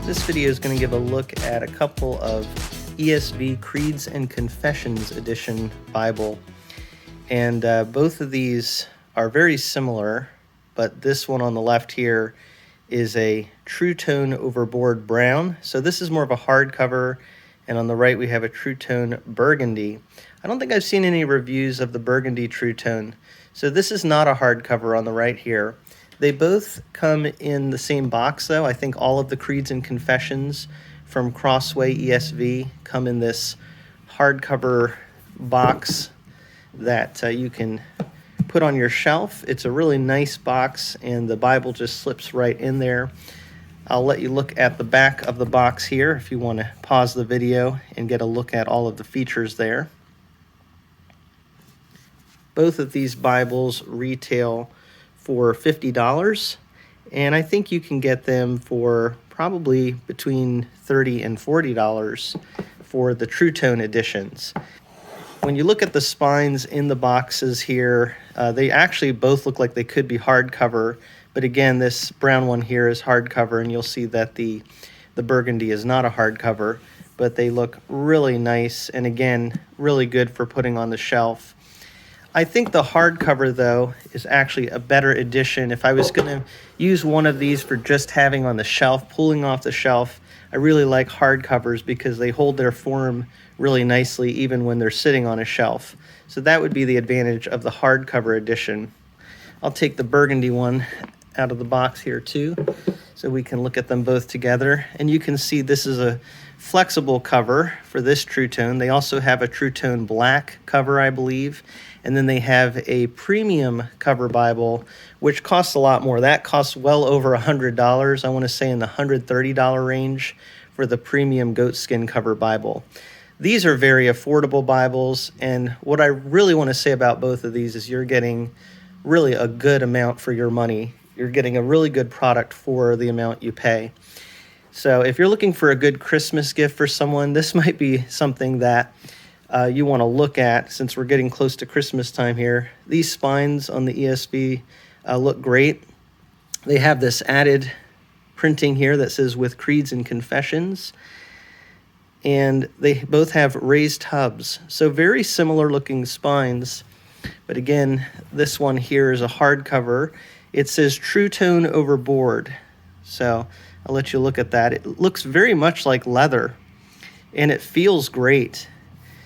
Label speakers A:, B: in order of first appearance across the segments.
A: This video is going to give a look at a couple of ESV Creeds and Confessions edition Bible. And both of these are very similar, but this one on the left here is a True Tone Overboard Brown. So this is more of a hardcover, and on the right we have a True Tone Burgundy. I don't think I've seen any reviews of the Burgundy True Tone. So this is not a hardcover on the right here. They both come in the same box though. I think all of the Creeds and Confessions from Crossway ESV come in this hardcover box that you can put on your shelf. It's a really nice box and the Bible just slips right in there. I'll let you look at the back of the box here if you want to pause the video and get a look at all of the features there. Both of these Bibles retail for $50, and I think you can get them for probably between $30 and $40 for the True Tone editions. When you look at the spines in the boxes here, they actually both look like they could be hardcover, but again, this brown one here is hardcover, and you'll see that the Burgundy is not a hardcover, but they look really nice, and again, really good for putting on the shelf. I think the hardcover, though, is actually a better edition. If I was going to use one of these for just having on the shelf, pulling off the shelf, I really like hardcovers because they hold their form really nicely even when they're sitting on a shelf. So that would be the advantage of the hardcover edition. I'll take the Burgundy one out of the box here too, so we can look at them both together. And you can see this is a flexible cover for this True Tone. They also have a True Tone black cover, I believe. And then they have a premium cover Bible, which costs a lot more. That costs well over $100. I want to say in the $130 range for the premium goatskin cover Bible. These are very affordable Bibles, and what I really want to say about both of these is you're getting really a good amount for your money. You're getting a really good product for the amount you pay. So if you're looking for a good Christmas gift for someone, this might be something that you want to look at since we're getting close to Christmas time here. These spines on the ESV look great. They have this added printing here that says with Creeds and Confessions. And they both have raised hubs. So very similar looking spines. But again, this one here is a hardcover. It says True Tone Overboard. So I'll let you look at that. It looks very much like leather, and it feels great.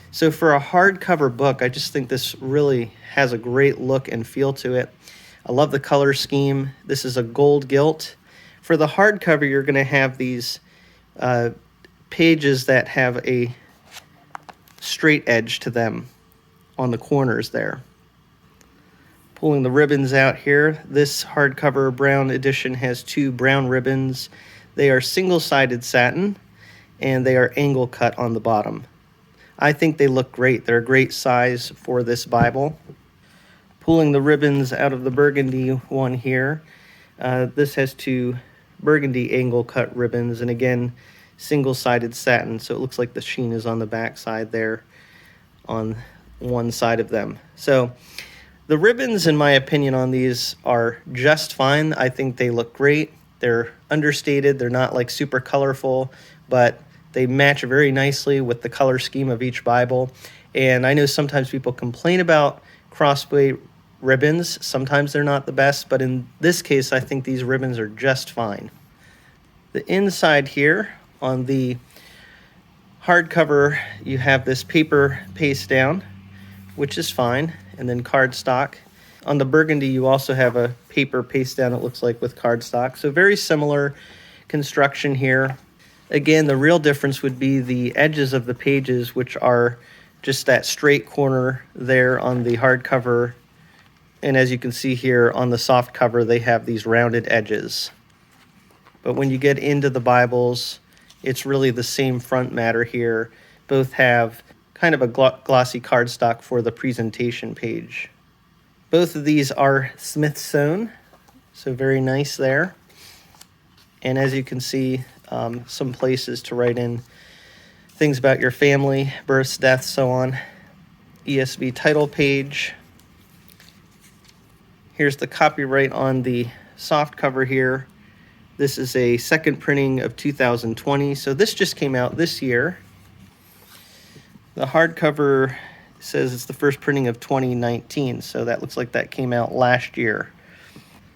A: So for a hardcover book, I just think this really has a great look and feel to it. I love the color scheme. This is a gold gilt. For the hardcover, you're going to have these pages that have a straight edge to them on the corners there. Pulling the ribbons out here, this hardcover brown edition has two brown ribbons. They are single-sided satin, and they are angle cut on the bottom. I think they look great. They're a great size for this Bible. Pulling the ribbons out of the Burgundy one here, this has two Burgundy angle cut ribbons, and again, single-sided satin, so it looks like the sheen is on the back side there on one side of them. So the ribbons, in my opinion, on these are just fine. I think they look great. They're understated. They're not like super colorful, but they match very nicely with the color scheme of each Bible. And I know sometimes people complain about Crossway ribbons. Sometimes they're not the best, but in this case, I think these ribbons are just fine. The inside here on the hardcover, you have this paper paste down, which is fine, and then cardstock. On the Burgundy, you also have a paper paste down, it looks like, with cardstock. So very similar construction here. Again, the real difference would be the edges of the pages, which are just that straight corner there on the hardcover. And as you can see here on the soft cover, they have these rounded edges. But when you get into the Bibles, it's really the same front matter here. Both have kind of a glossy cardstock for the presentation page. Both of these are Smyth-sewn, so very nice there. And as you can see, some places to write in things about your family, births, deaths, so on. ESV title page. Here's the copyright on the soft cover here. This is a second printing of 2020, so this just came out this year. The hardcover says it's the first printing of 2019, so that looks like that came out last year.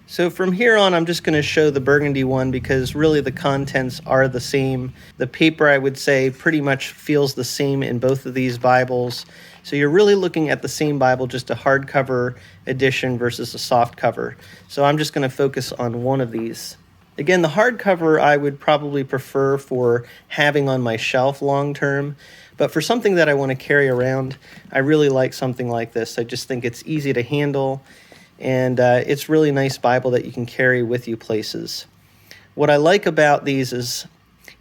A: So from here on, I'm just going to show the Burgundy one because really the contents are the same. The paper, I would say, pretty much feels the same in both of these Bibles. So you're really looking at the same Bible, just a hardcover edition versus a soft cover. So I'm just going to focus on one of these. Again, the hardcover I would probably prefer for having on my shelf long term. But for something that I want to carry around, I really like something like this. I just think it's easy to handle. And it's really nice Bible that you can carry with you places. What I like about these is,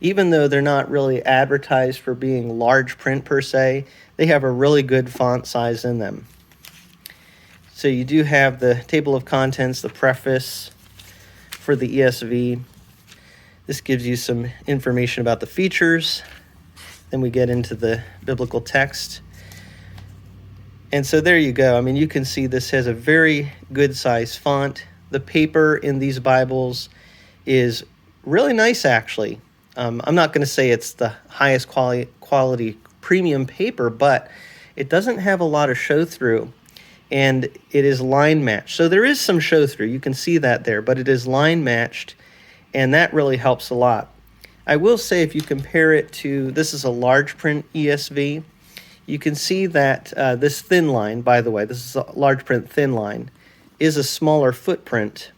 A: even though they're not really advertised for being large print per se, they have a really good font size in them. So you do have the table of contents, the preface for the ESV. This gives you some information about the features. Then we get into the biblical text. And so there you go. I mean, you can see this has a very good size font. The paper in these Bibles is really nice, actually. I'm not going to say it's the highest quality premium paper, but it doesn't have a lot of show-through, and it is line matched. So there is some show-through. You can see that there, but it is line matched, and that really helps a lot. I will say if you compare it to, this is a large print ESV, you can see that this thin line, by the way, this is a large print thin line, is a smaller footprint.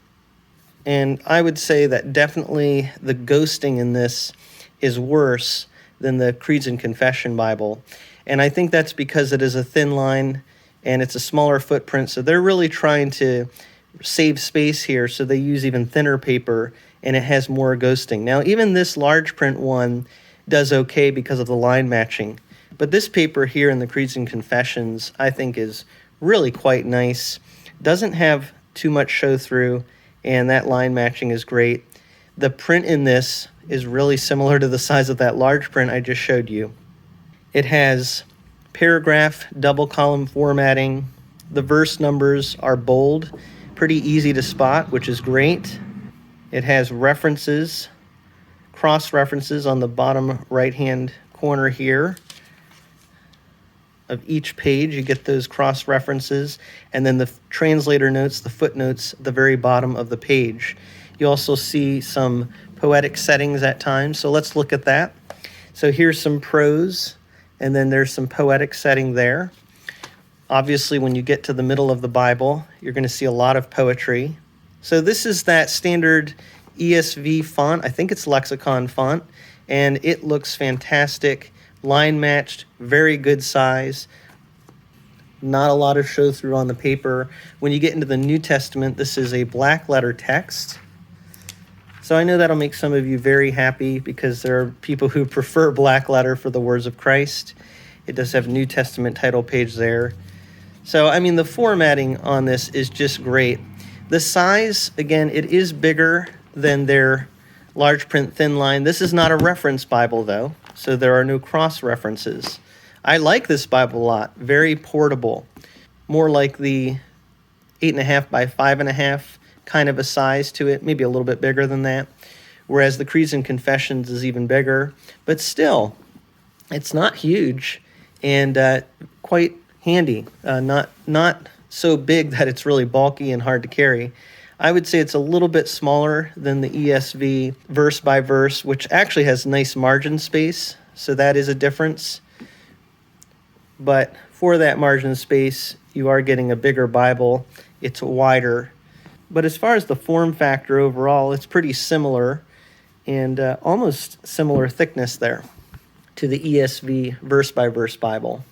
A: And I would say that definitely the ghosting in this is worse than the Creeds and Confession Bible. And I think that's because it is a thin line and it's a smaller footprint. So they're really trying to save space here, so they use even thinner paper and it has more ghosting. Now, even this large print one does okay because of the line matching. But this paper here in the Creeds and Confessions, I think, is really quite nice. Doesn't have too much show-through, and that line matching is great. The print in this is really similar to the size of that large print I just showed you. It has paragraph double column formatting. The verse numbers are bold, pretty easy to spot, which is great. It has references, cross-references on the bottom right-hand corner here of each page. You get those cross-references, and then the translator notes, the footnotes at the very bottom of the page. You also see some poetic settings at times, so let's look at that. So here's some prose, and then there's some poetic setting there. Obviously, when you get to the middle of the Bible, you're going to see a lot of poetry. So this is that standard ESV font. I think it's lexicon font, and it looks fantastic. Line matched, very good size, not a lot of show through on the paper. When you get into the New Testament, this is a black letter text. So I know that'll make some of you very happy because there are people who prefer black letter for the words of Christ. It does have New Testament title page there. So, I mean, the formatting on this is just great. The size, again, it is bigger than their large print thin line. This is not a reference Bible, though, so there are no cross-references. I like this Bible a lot. Very portable. More like the 8.5 by 5.5 kind of a size to it, maybe a little bit bigger than that, whereas the Creeds and Confessions is even bigger. But still, it's not huge and quite handy. Not so big that it's really bulky and hard to carry. I would say it's a little bit smaller than the ESV verse by verse, which actually has nice margin space, so that is a difference. But for that margin space, you are getting a bigger Bible. It's wider. But as far as the form factor overall, it's pretty similar and almost similar thickness there to the ESV verse by verse Bible.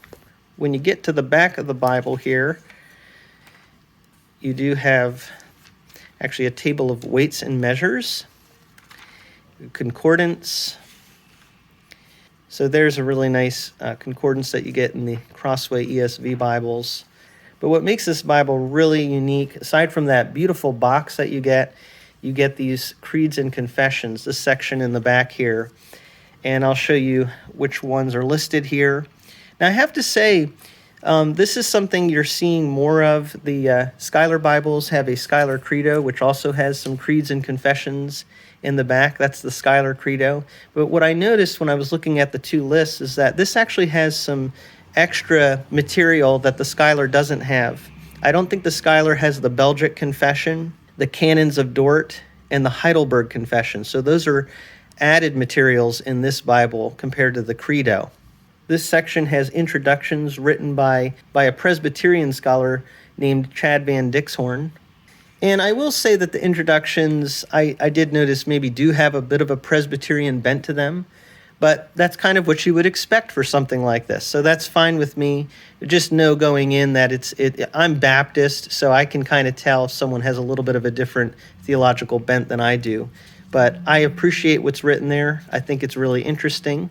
A: When you get to the back of the Bible here, you do have actually a table of weights and measures, concordance. So there's a really nice concordance that you get in the Crossway ESV Bibles. But what makes this Bible really unique, aside from that beautiful box that you get these Creeds and Confessions, this section in the back here. And I'll show you which ones are listed here. Now I have to say, This is something you're seeing more of. The Schuyler Bibles have a Schuyler Credo, which also has some creeds and confessions in the back. That's the Schuyler Credo. But what I noticed when I was looking at the two lists is that this actually has some extra material that the Schuyler doesn't have. I don't think the Schuyler has the Belgic Confession, the Canons of Dort, and the Heidelberg Confession. So those are added materials in this Bible compared to the Credo. This section has introductions written by a Presbyterian scholar named Chad Van Dixhoorn. And I will say that the introductions, I did notice maybe do have a bit of a Presbyterian bent to them, but that's kind of what you would expect for something like this. So that's fine with me. Just know going in that I'm Baptist, so I can kind of tell if someone has a little bit of a different theological bent than I do. But I appreciate what's written there. I think it's really interesting.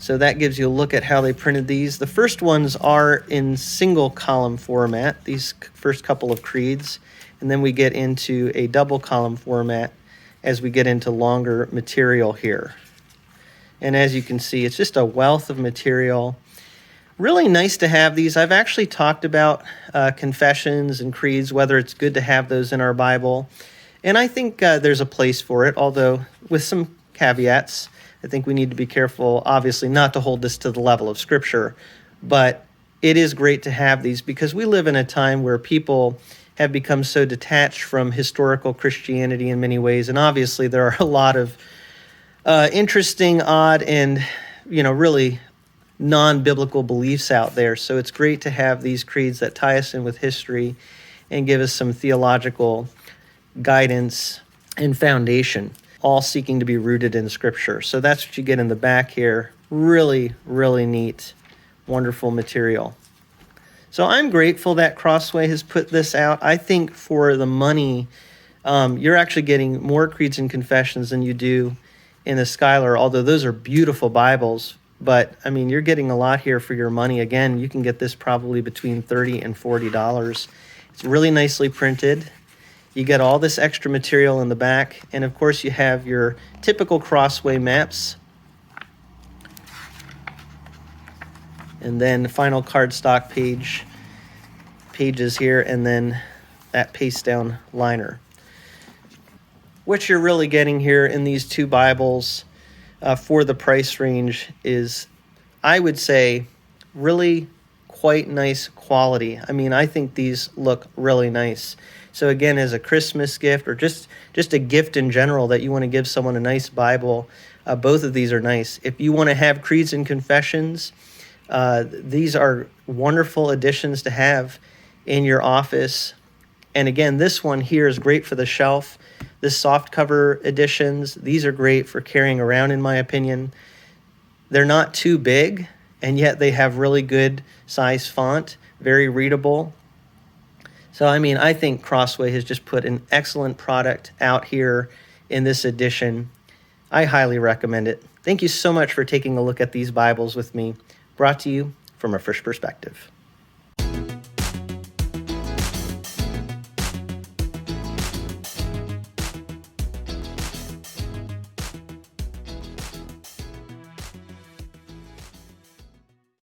A: So that gives you a look at how they printed these. The first ones are in single column format, these first couple of creeds, and then we get into a double column format as we get into longer material here. And as you can see, it's just a wealth of material. Really nice to have these. I've actually talked about confessions and creeds, whether it's good to have those in our Bible. And I think there's a place for it, although with some caveats. I think we need to be careful, obviously, not to hold this to the level of Scripture, but it is great to have these because we live in a time where people have become so detached from historical Christianity in many ways, and obviously there are a lot of interesting, odd, and really non-biblical beliefs out there. So it's great to have these creeds that tie us in with history and give us some theological guidance and foundation, all seeking to be rooted in Scripture. So that's what you get in the back here. Really, really neat, wonderful material. So I'm grateful that Crossway has put this out. I think for the money, you're actually getting more creeds and confessions than you do in the Schuyler, although those are beautiful Bibles. But, I mean, you're getting a lot here for your money. Again, you can get this probably between $30 and $40. It's really nicely printed. You get all this extra material in the back, and of course you have your typical Crossway maps, and then final cardstock pages here, and then that paste down liner. What you're really getting here in these two Bibles for the price range is, I would say, really quite nice quality. I mean, I think these look really nice. So again, as a Christmas gift or just a gift in general that you want to give someone a nice Bible, both of these are nice. If you want to have creeds and confessions, these are wonderful additions to have in your office. And again, this one here is great for the shelf. The soft cover editions, these are great for carrying around, in my opinion. They're not too big, and yet they have really good size font, very readable. So, I mean, I think Crossway has just put an excellent product out here in this edition. I highly recommend it. Thank you so much for taking a look at these Bibles with me, brought to you from a Fresh Perspective.